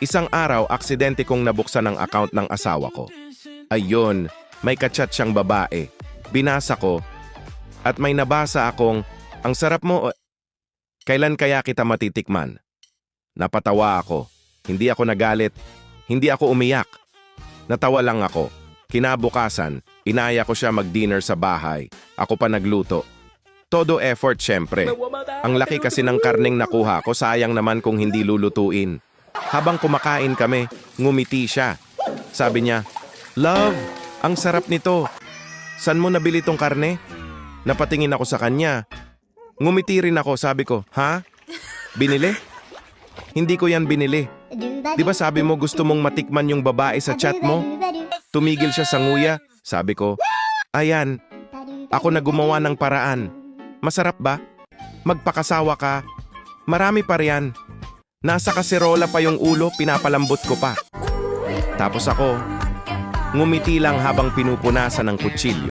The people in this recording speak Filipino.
Isang araw, aksidente kong nabuksan ang account ng asawa ko. Ayun, may kachat siyang babae. Binasa ko, at may nabasa akong, ang sarap mo, kailan kaya kita matitikman? Napatawa ako. Hindi ako nagalit. Hindi ako umiyak. Natawa lang ako. Kinabukasan, inaya ko siya mag-dinner sa bahay. Ako pa nagluto. Todo effort syempre. Ang laki kasi ng karneng nakuha ko, sayang naman kung hindi lulutuin. Habang kumakain kami, ngumiti siya. Sabi niya, "Love, ang sarap nito. San mo nabili tong karne?" Napatingin ako sa kanya. Ngumiti rin ako, sabi ko, "Ha? Binili?" "Hindi ko yan binili. Di ba sabi mo gusto mong matikman yung babae sa chat mo?" Tumigil siya sa nguya. Sabi ko, "Ayan, ako na gumawa ng paraan. Masarap ba? Magpakasawa ka. Marami pa riyan. Nasa kaserola pa yung ulo, pinapalambot ko pa." Tapos ako, ngumiti lang habang pinupunasan ng kutsilyo.